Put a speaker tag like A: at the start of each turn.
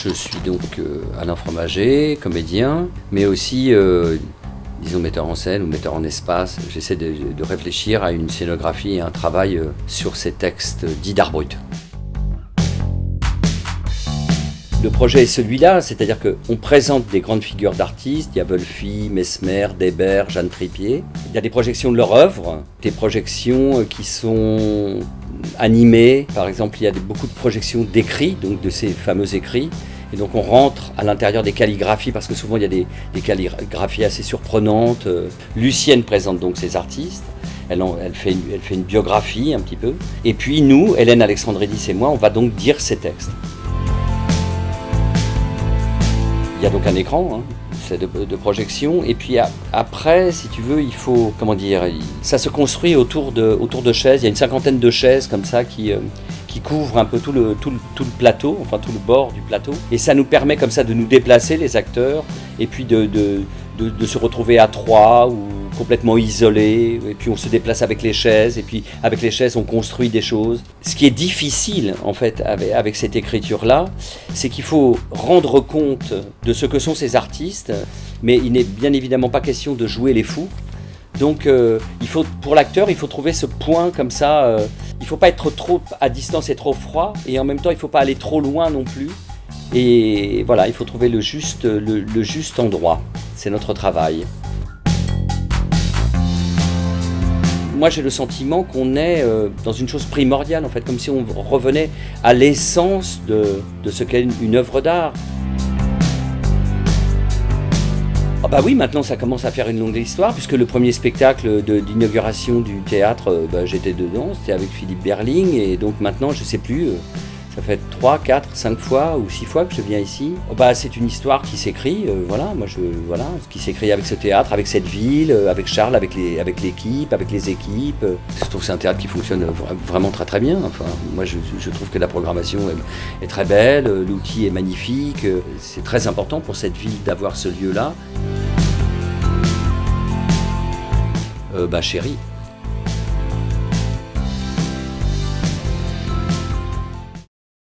A: Je suis donc Alain Fromager, comédien, mais aussi, disons, metteur en scène ou metteur en espace. J'essaie de réfléchir à une scénographie et un travail sur ces textes dits d'art brut. Le projet est celui-là, c'est-à-dire qu'on présente des grandes figures d'artistes, il y a Wolfi, Mesmer, Debert, Jeanne Tripier. Il y a des projections de leur œuvre, des projections qui sont animées. Par exemple, il y a beaucoup de projections d'écrits, donc de ces fameux écrits. Et donc on rentre à l'intérieur des calligraphies, parce que souvent il y a des calligraphies assez surprenantes. Lucienne présente donc ces artistes. Elle fait une biographie un petit peu. Et puis nous, Hélène Alexandridis et moi, on va donc dire ces textes. Il y a donc un écran de projection, et puis après, si tu veux, il faut, ça se construit autour de chaises. Il y a une cinquantaine de chaises comme ça qui couvrent un peu tout le plateau, enfin tout le bord du plateau, et ça nous permet comme ça de nous déplacer, les acteurs, et puis de se retrouver à trois ou complètement isolés, et puis on se déplace avec les chaises, et puis avec les chaises on construit des choses. Ce qui est difficile en fait avec cette écriture-là, c'est qu'il faut rendre compte de ce que sont ces artistes, mais il n'est bien évidemment pas question de jouer les fous. Donc pour l'acteur, il faut trouver ce point comme ça, il ne faut pas être trop à distance et trop froid, et en même temps il ne faut pas aller trop loin non plus. Et voilà, il faut trouver le juste endroit. C'est notre travail. Moi, j'ai le sentiment qu'on est dans une chose primordiale, en fait, comme si on revenait à l'essence de ce qu'est une œuvre d'art. Ah bah oui, maintenant ça commence à faire une longue histoire, puisque le premier spectacle d'inauguration du théâtre, j'étais dedans, c'était avec Philippe Berling, et donc maintenant, je ne sais plus, ça fait 3, 4, 5 fois ou 6 fois que je viens ici. C'est une histoire qui s'écrit, qui s'écrit avec ce théâtre, avec cette ville, avec Charles, avec l'équipe, avec les équipes. Je trouve que c'est un théâtre qui fonctionne vraiment très très bien. Enfin, moi je trouve que la programmation est très belle, l'outil est magnifique. C'est très important pour cette ville d'avoir ce lieu-là. Chérie.